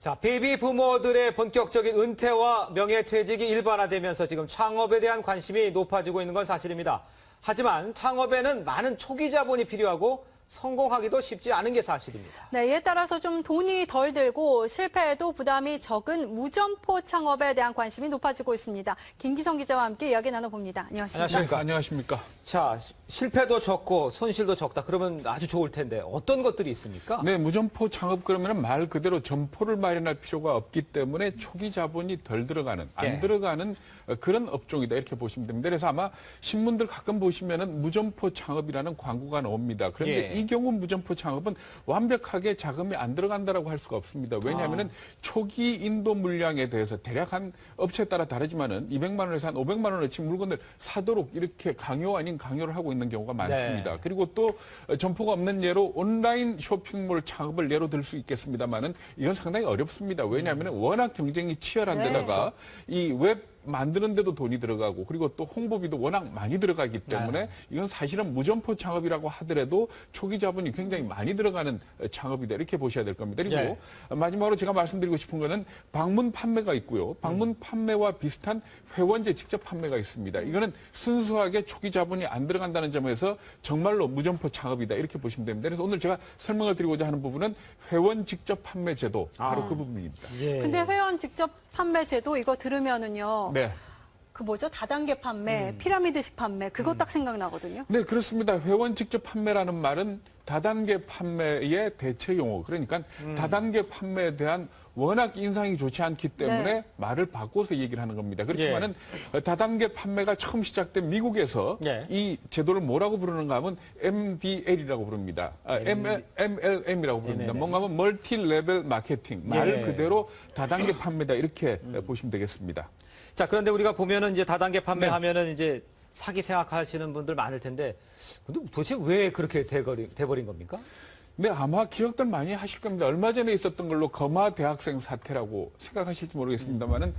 자, 베이비 부모들의 본격적인 은퇴와 명예퇴직이 일반화되면서 지금 창업에 대한 관심이 높아지고 있는 건 사실입니다. 하지만 창업에는 많은 초기 자본이 필요하고 성공하기도 쉽지 않은 게 사실입니다. 네, 이에 따라서 좀 돈이 덜 들고 실패해도 부담이 적은 무점포 창업에 대한 관심이 높아지고 있습니다. 김기성 기자와 함께 이야기 나눠봅니다. 안녕하십니까? 안녕하십니까? 자, 실패도 적고 손실도 적다. 그러면 아주 좋을 텐데 어떤 것들이 있습니까? 네, 무점포 창업 그러면 말 그대로 점포를 마련할 필요가 없기 때문에 초기 자본이 덜 들어가는, 안 들어가는 그런 업종이다 이렇게 보시면 됩니다. 그래서 아마 신문들 가끔 보시면은 무점포 창업이라는 광고가 나옵니다. 그런데 이 경우 무점포 창업은 완벽하게 자금이 안 들어간다라고 할 수가 없습니다. 왜냐하면은 초기 인도 물량에 대해서 대략 한 업체에 따라 다르지만은 200만 원에서 한 500만 원어치 물건을 사도록 이렇게 강요 아닌 강요를 하고 있는 경우가 많습니다. 네. 그리고 또 점포가 없는 예로 온라인 쇼핑몰 창업을 예로 들 수 있겠습니다만은 이건 상당히 어렵습니다. 왜냐하면 워낙 경쟁이 치열한 데다가 이 웹 만드는데도 돈이 들어가고 그리고 또 홍보비도 워낙 많이 들어가기 때문에 이건 사실은 무점포 창업이라고 하더라도 초기 자본이 굉장히 많이 들어가는 창업이다 이렇게 보셔야 될 겁니다. 그리고 마지막으로 제가 말씀드리고 싶은 거는 방문 판매가 있고요. 방문 판매와 비슷한 회원제 직접 판매가 있습니다. 이거는 순수하게 초기 자본이 안 들어간다는 점에서 정말로 무점포 창업이다 이렇게 보시면 됩니다. 그래서 오늘 제가 설명을 드리고자 하는 부분은 회원 직접 판매 제도 바로 그 부분입니다. 근데 회원 직접 판매 제도 이거 들으면은요. 네. 그 뭐죠? 다단계 판매, 피라미드식 판매, 그거 딱 생각나거든요. 네, 그렇습니다. 회원 직접 판매라는 말은 다단계 판매의 대체 용어. 그러니까 다단계 판매에 대한 워낙 인상이 좋지 않기 때문에 말을 바꿔서 얘기를 하는 겁니다. 그렇지만은 다단계 판매가 처음 시작된 미국에서 이 제도를 뭐라고 부르는가 하면 MDL이라고 부릅니다. MLM이라고 부릅니다. 뭔가 하면 멀티 레벨 마케팅. 말 그대로 다단계 판매다 이렇게 보시면 되겠습니다. 자, 그런데 우리가 보면은 이제 다단계 판매하면은 이제 사기 생각하시는 분들 많을 텐데, 근데 도대체 왜 그렇게 돼버린 겁니까? 네, 아마 기억들 많이 하실 겁니다. 얼마 전에 있었던 걸로 거마 대학생 사태라고 생각하실지 모르겠습니다만은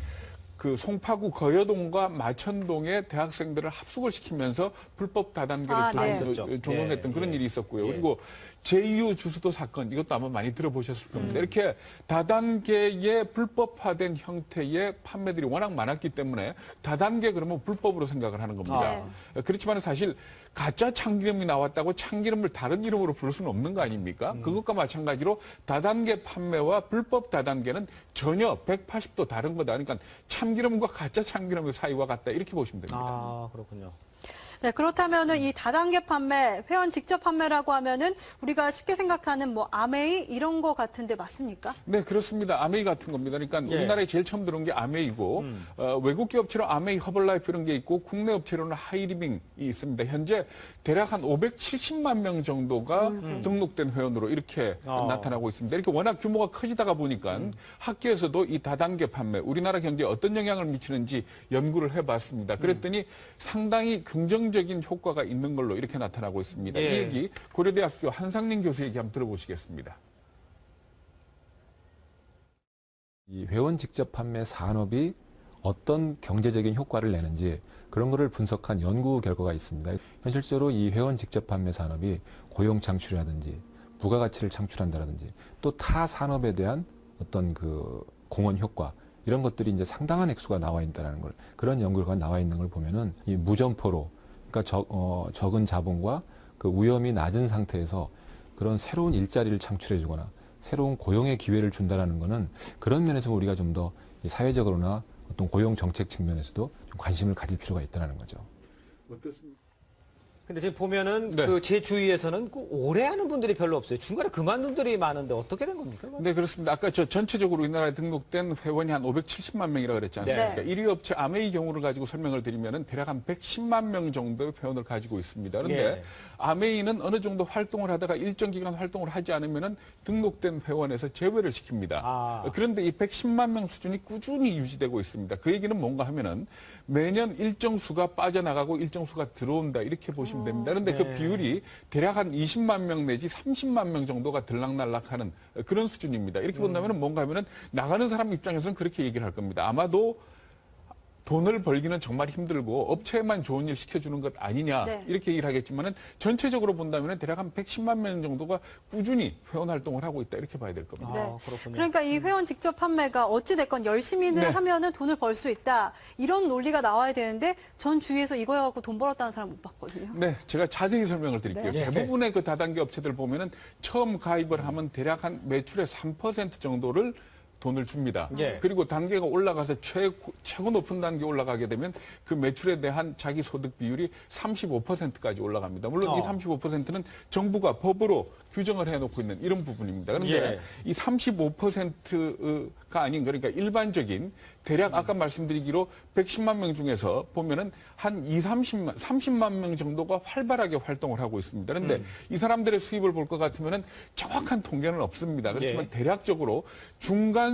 그 송파구 거여동과 마천동의 대학생들을 합숙을 시키면서 불법 다단계를 종용했던 그런 일이 있었고요. 그리고 제2유 주수도 사건 이것도 아마 많이 들어보셨을 겁니다. 이렇게 다단계의 불법화된 형태의 판매들이 워낙 많았기 때문에 다단계 그러면 불법으로 생각을 하는 겁니다. 그렇지만 사실 가짜 참기름이 나왔다고 참기름을 다른 이름으로 부를 수는 없는 거 아닙니까? 그것과 마찬가지로 다단계 판매와 불법 다단계는 전혀 180도 다른 거다. 그러니까 참기름과 가짜 참기름의 사이와 같다. 이렇게 보시면 됩니다. 아, 그렇군요. 네, 그렇다면은 이 다단계 판매, 회원 직접 판매라고 하면은 우리가 쉽게 생각하는 뭐 아메이 이런 거 같은데 맞습니까? 네, 그렇습니다. 아메이 같은 겁니다. 그러니까 우리나라에 제일 처음 들어온 게 아메이고 외국계 업체로 아메이 허벌라이프 이런 게 있고 국내 업체로는 하이리빙이 있습니다. 현재 대략 한 570만 명 정도가 등록된 회원으로 이렇게 나타나고 있습니다. 이렇게 워낙 규모가 커지다가 보니까 학계에서도 이 다단계 판매, 우리나라 경제에 어떤 영향을 미치는지 연구를 해봤습니다. 그랬더니 상당히 긍정적인 효과가 있는 걸로 이렇게 나타나고 있습니다. 이 얘기 고려대학교 한상민 교수 얘기 한번 들어보시겠습니다. 이 회원 직접 판매 산업이 어떤 경제적인 효과를 내는지 그런 것을 분석한 연구 결과가 있습니다. 현실적으로 이 회원 직접 판매 산업이 고용 창출이라든지 부가가치를 창출한다라든지 또 타 산업에 대한 어떤 그 공헌 효과 이런 것들이 이제 상당한 액수가 나와 있다는 걸 그런 연구가 나와 있는 걸 보면은 이 무점포로 그러니까 적은 자본과 그 위험이 낮은 상태에서 그런 새로운 일자리를 창출해주거나 새로운 고용의 기회를 준다라는 것은 그런 면에서 우리가 좀 더 사회적으로나 어떤 고용 정책 측면에서도 좀 관심을 가질 필요가 있다는 거죠. 어떻습니까? 근데 지금 보면은 그 제 주위에서는 그 오래 하는 분들이 별로 없어요. 중간에 그만둔 분들이 많은데 어떻게 된 겁니까? 네, 그렇습니다. 아까 전체적으로 우리나라에 등록된 회원이 한 570만 명이라고 그랬지 않습니까? 1위 업체 아메이 경우를 가지고 설명을 드리면은 대략 한 110만 명 정도의 회원을 가지고 있습니다. 그런데 아메이는 어느 정도 활동을 하다가 일정 기간 활동을 하지 않으면은 등록된 회원에서 제외를 시킵니다. 그런데 이 110만 명 수준이 꾸준히 유지되고 있습니다. 그 얘기는 뭔가 하면은 매년 일정 수가 빠져나가고 일정 수가 들어온다 이렇게 보시면 됩니다. 그런데 그 비율이 대략 한 20만 명 내지 30만 명 정도가 들락날락하는 그런 수준입니다. 이렇게 본다면 뭔가 하면은 나가는 사람 입장에서는 그렇게 얘기를 할 겁니다. 아마도 돈을 벌기는 정말 힘들고 업체에만 좋은 일 시켜주는 것 아니냐 네. 이렇게 얘기를 하겠지만은 전체적으로 본다면 대략 한 110만 명 정도가 꾸준히 회원 활동을 하고 있다 이렇게 봐야 될 겁니다. 네. 그렇군요. 그러니까 이 회원 직접 판매가 어찌됐건 열심히는 네. 하면은 돈을 벌 수 있다. 이런 논리가 나와야 되는데 전 주위에서 이거 해갖고 돈 벌었다는 사람 못 봤거든요. 네, 제가 자세히 설명을 드릴게요. 네. 대부분의 그 다단계 업체들 보면은 처음 가입을 하면 대략 한 매출의 3% 정도를 돈을 줍니다. 예. 그리고 단계가 올라가서 최고 높은 단계 올라가게 되면 그 매출에 대한 자기 소득 비율이 35%까지 올라갑니다. 물론 이 35%는 정부가 법으로 규정을 해놓고 있는 이런 부분입니다. 그런데 예. 이 35%가 아닌 그러니까 일반적인 대략 아까 말씀드리기로 110만 명 중에서 보면은 한 30만 명 정도가 활발하게 활동을 하고 있습니다. 그런데 이 사람들의 수입을 볼 것 같으면은 정확한 통계는 없습니다. 그렇지만 예. 대략적으로 중간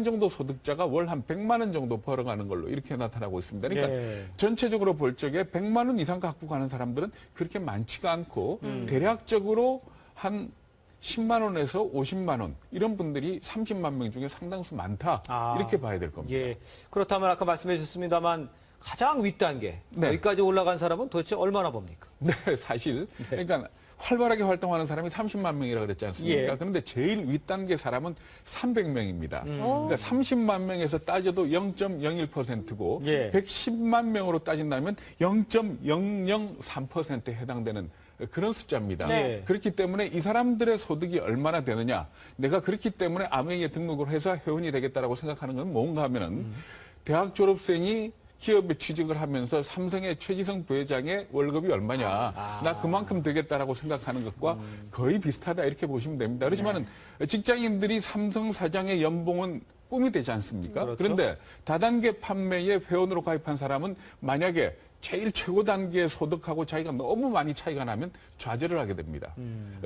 정도 소득자가 월 한 100만 원 정도 벌어가는 걸로 이렇게 나타나고 있습니다. 그러니까 예. 전체적으로 볼 적에 100만 원 이상 갖고 가는 사람들은 그렇게 많지가 않고 대략적으로 한 10만 원에서 50만 원 이런 분들이 30만 명 중에 상당수 많다 이렇게 봐야 될 겁니다. 예. 그렇다면 아까 말씀해 주셨습니다만 가장 윗단계 네. 여기까지 올라간 사람은 도대체 얼마나 봅니까? 네, 사실 그러니까 활발하게 활동하는 사람이 30만 명이라고 그랬지 않습니까? 예. 그런데 제일 윗단계 사람은 300명입니다. 오. 그러니까 30만 명에서 따져도 0.01%고 예. 110만 명으로 따진다면 0.003%에 해당되는 그런 숫자입니다. 네. 그렇기 때문에 이 사람들의 소득이 얼마나 되느냐. 내가 그렇기 때문에 아메이에 등록을 해서 회원이 되겠다라고 생각하는 건 뭔가 하면은 대학 졸업생이 기업에 취직을 하면서 삼성의 최지성 부회장의 월급이 얼마냐. 나 그만큼 되겠다라고 생각하는 것과 거의 비슷하다 이렇게 보시면 됩니다. 그렇지만은 직장인들이 삼성 사장의 연봉은 꿈이 되지 않습니까? 그렇죠. 그런데 다단계 판매에 회원으로 가입한 사람은 만약에 제일 최고 단계의 소득하고 자기가 너무 많이 차이가 나면 좌절을 하게 됩니다.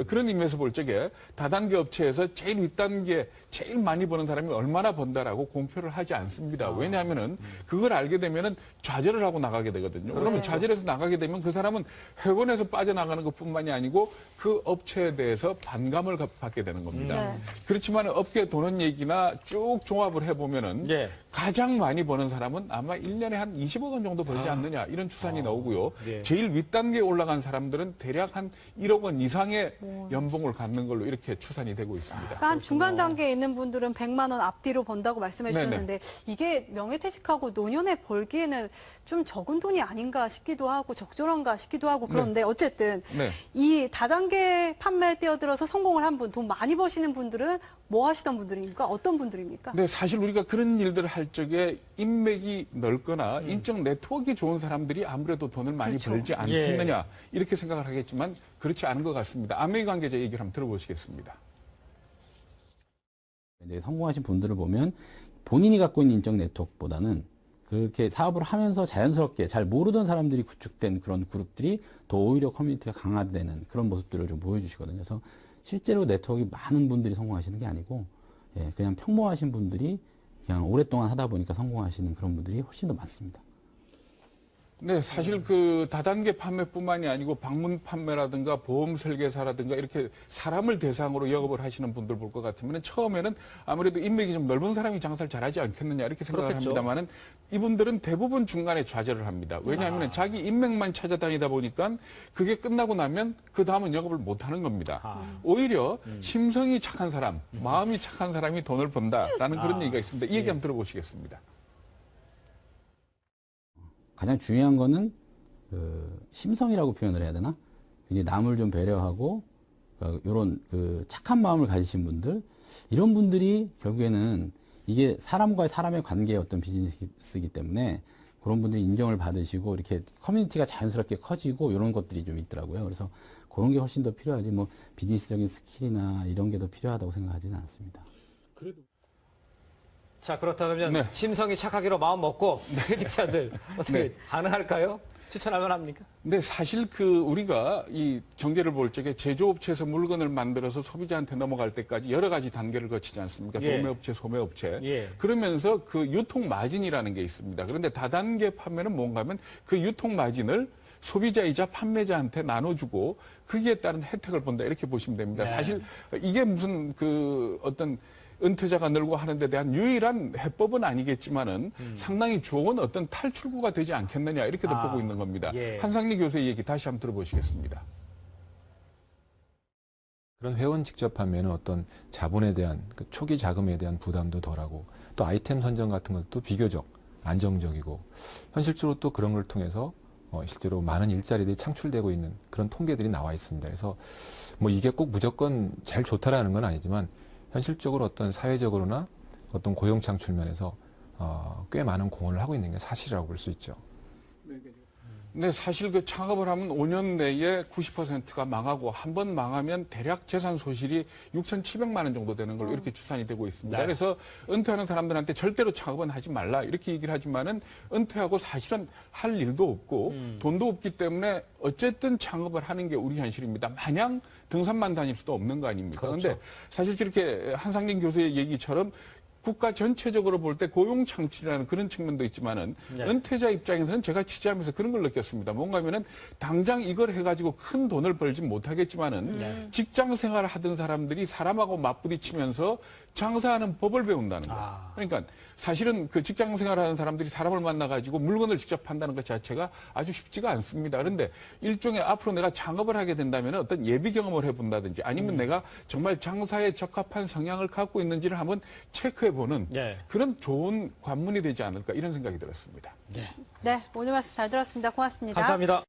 그런 의미에서 볼 적에 다단계 업체에서 제일 윗단계 제일 많이 버는 사람이 얼마나 번다라고 공표를 하지 않습니다. 왜냐하면은 그걸 알게 되면은 좌절을 하고 나가게 되거든요. 그러면 좌절해서 나가게 되면 그 사람은 회원에서 빠져나가는 것뿐만이 아니고 그 업체에 대해서 반감을 받게 되는 겁니다. 네. 그렇지만 업계 도는 얘기나 쭉 종합을 해보면은 예. 가장 많이 버는 사람은 아마 1년에 한 20억 원 정도 벌지 않느냐 이런 추산이 나오고요. 네. 제일 윗단계에 올라간 사람들은 대략 한 1억 원 이상의 연봉을 갖는 걸로 이렇게 추산이 되고 있습니다. 그러니까 한 중간 단계에 있는 분들은 100만 원 앞뒤로 번다고 말씀해 네네. 주셨는데 이게 명예퇴직하고 노년에 벌기에는 좀 적은 돈이 아닌가 싶기도 하고 적절한가 싶기도 하고 그런데 어쨌든 네. 이 다단계 판매에 뛰어들어서 성공을 한 분, 돈 많이 버시는 분들은 뭐 하시던 분들입니까? 어떤 분들입니까? 네, 사실 우리가 그런 일들을 할 적에 인맥이 넓거나 인적 네트워크가 좋은 사람들이 아무래도 돈을 많이 그렇죠. 벌지 않겠느냐 이렇게 생각을 하겠지만 그렇지 않은 것 같습니다. 아메이 관계자 얘기를 한번 들어보시겠습니다. 이제 성공하신 분들을 보면 본인이 갖고 있는 인적 네트워크보다는 그렇게 사업을 하면서 자연스럽게 잘 모르던 사람들이 구축된 그런 그룹들이 더 오히려 커뮤니티가 강화되는 그런 모습들을 좀 보여주시거든요. 그래서 실제로 네트워크가 많은 분들이 성공하시는 게 아니고 그냥 평범하신 분들이 그냥 오랫동안 하다 보니까 성공하시는 그런 분들이 훨씬 더 많습니다. 네, 사실 그 다단계 판매뿐만이 아니고 방문 판매라든가 보험 설계사라든가 이렇게 사람을 대상으로 영업을 하시는 분들 볼 것 같으면 처음에는 아무래도 인맥이 좀 넓은 사람이 장사를 잘하지 않겠느냐 이렇게 생각을 그렇겠죠. 합니다만은 이분들은 대부분 중간에 좌절을 합니다. 왜냐하면 자기 인맥만 찾아다니다 보니까 그게 끝나고 나면 그 다음은 영업을 못 하는 겁니다. 오히려 심성이 착한 사람, 마음이 착한 사람이 돈을 번다라는 그런 얘기가 있습니다. 이 얘기 한번 들어보시겠습니다. 가장 중요한 거는 심성이라고 표현을 해야 되나? 이제 남을 좀 배려하고 이런 착한 마음을 가지신 분들 이런 분들이 결국에는 이게 사람과의 사람의 관계의 어떤 비즈니스이기 때문에 그런 분들이 인정을 받으시고 이렇게 커뮤니티가 자연스럽게 커지고 이런 것들이 좀 있더라고요. 그래서 그런 게 훨씬 더 필요하지 뭐 비즈니스적인 스킬이나 이런 게 더 필요하다고 생각하지는 않습니다. 자, 그렇다면 네. 심성이 착하기로 마음 먹고 퇴직자들 어떻게 가능할까요? 추천할 만합니까? 근데 사실 우리가 이 경제를 볼 적에 제조업체에서 물건을 만들어서 소비자한테 넘어갈 때까지 여러 가지 단계를 거치지 않습니까? 예. 도매업체, 소매업체. 예. 그러면서 그 유통 마진이라는 게 있습니다. 그런데 다단계 판매는 뭔가 하면 그 유통 마진을 소비자이자 판매자한테 나눠주고 거기에 따른 혜택을 본다 이렇게 보시면 됩니다. 네. 사실 이게 무슨 어떤 은퇴자가 늘고 하는 데 대한 유일한 해법은 아니겠지만은 상당히 좋은 어떤 탈출구가 되지 않겠느냐 이렇게도 보고 있는 겁니다. 예. 한상리 교수의 얘기 다시 한번 들어보시겠습니다. 그런 회원 직접 판매는 어떤 자본에 대한 그 초기 자금에 대한 부담도 덜하고 또 아이템 선정 같은 것도 비교적 안정적이고 현실적으로 또 그런 걸 통해서 실제로 많은 일자리들이 창출되고 있는 그런 통계들이 나와 있습니다. 그래서 뭐 이게 꼭 무조건 제일 좋다라는 건 아니지만 현실적으로 어떤 사회적으로나 어떤 고용 창출 면에서 꽤 많은 공헌을 하고 있는 게 사실이라고 볼 수 있죠. 네, 사실 그 창업을 하면 5년 내에 90%가 망하고 한 번 망하면 대략 재산 소실이 6,700만 원 정도 되는 걸로 이렇게 추산이 되고 있습니다. 네. 그래서 은퇴하는 사람들한테 절대로 창업은 하지 말라 이렇게 얘기를 하지만은 은퇴하고 사실은 할 일도 없고 돈도 없기 때문에 어쨌든 창업을 하는 게 우리 현실입니다. 마냥 등산만 다닐 수도 없는 거 아닙니까? 그런데 그렇죠. 사실 저렇게 한상진 교수의 얘기처럼 국가 전체적으로 볼 때 고용 창출이라는 그런 측면도 있지만은 네. 은퇴자 입장에서는 제가 취재하면서 그런 걸 느꼈습니다. 뭔가 하면은 당장 이걸 해가지고 큰 돈을 벌지 못하겠지만은 직장 생활을 하던 사람들이 사람하고 맞부딪히면서 장사하는 법을 배운다는 거예요. 그러니까 사실은 그 직장 생활하는 사람들이 사람을 만나가지고 물건을 직접 판다는 것 자체가 아주 쉽지가 않습니다. 그런데 일종의 앞으로 내가 창업을 하게 된다면 어떤 예비 경험을 해본다든지 아니면 내가 정말 장사에 적합한 성향을 갖고 있는지를 한번 체크해보는 네. 그런 좋은 관문이 되지 않을까 이런 생각이 들었습니다. 네, 오늘 말씀 잘 들었습니다. 고맙습니다. 감사합니다.